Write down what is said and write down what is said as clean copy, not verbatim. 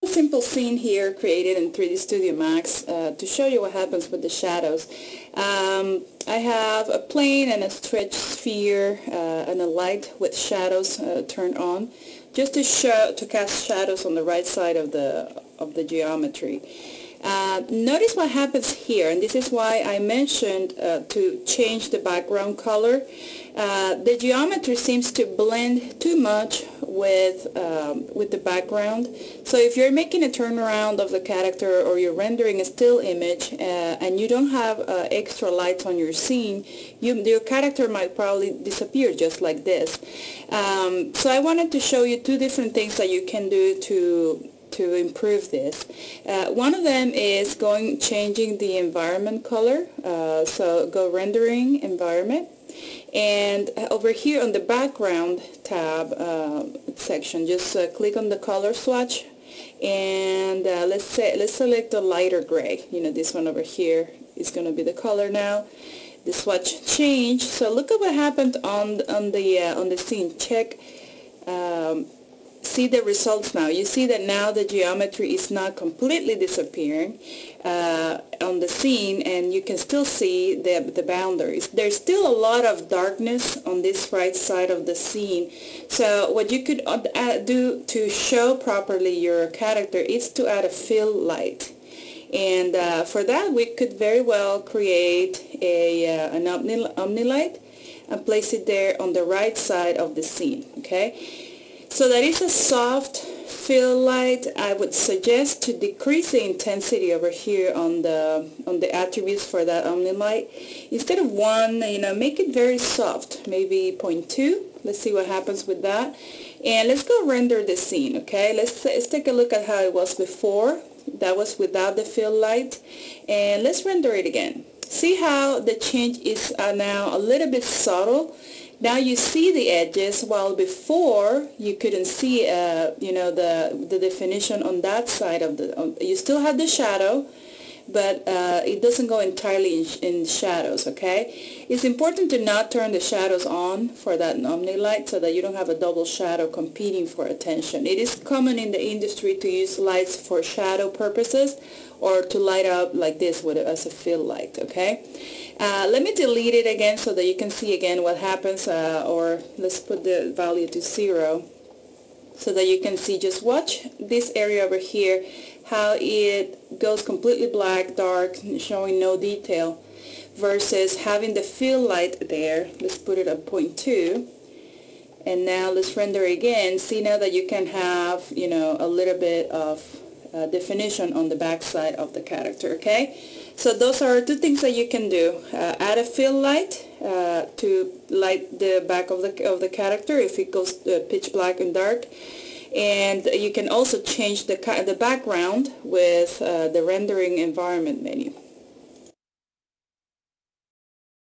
Simple scene here created in 3D Studio Max to show you what happens with the shadows. I have a plane and a stretched sphere and a light with shadows turned on, just to cast shadows on the right side of the geometry. Notice what happens here, and this is why I mentioned to change the background color. The geometry seems to blend too much with the background. So if you're making a turnaround of the character or you're rendering a still image and you don't have extra lights on your scene, your character might probably disappear just like this. So I wanted to show you two different things that you can do to improve this. One of them is changing the environment color. So go rendering environment, and over here on the background tab section, just click on the color swatch, and let's select the lighter gray. This one over here is going to be the color now. The swatch changed. So look at what happened on the scene. Check. See the results now. You see that now the geometry is not completely disappearing on the scene, and you can still see the boundaries. There's still a lot of darkness on this right side of the scene. So what you could do to show properly your character is to add a fill light. And for that, we could very well create an omni-light and place it there on the right side of the scene. Okay. So that is a soft fill light. I would suggest to decrease the intensity over here on the attributes for that omni-light. Instead of 1, make it very soft, maybe 0.2. Let's see what happens with that. And let's go render the scene, okay? Let's take a look at how it was before. That was without the fill light. And let's render it again. See how the change is now a little bit subtle. Now you see the edges, while before you couldn't see, the definition on that side of you still have the shadow, but it doesn't go entirely in shadows, okay? It's important to not turn the shadows on for that omni-light so that you don't have a double shadow competing for attention. It is common in the industry to use lights for shadow purposes or to light up like this as a fill light, okay? Let me delete it again so that you can see again what happens, or let's put the value to 0 so that you can see. Just watch this area over here, how it goes completely black, dark, showing no detail, versus having the fill light there. Let's put it at 0.2. And now let's render again. See now that you can have, a little bit of definition on the back side of the character, okay? So those are two things that you can do. Add a fill light to light the back of the character if it goes pitch black and dark. And you can also change the background with the rendering environment menu.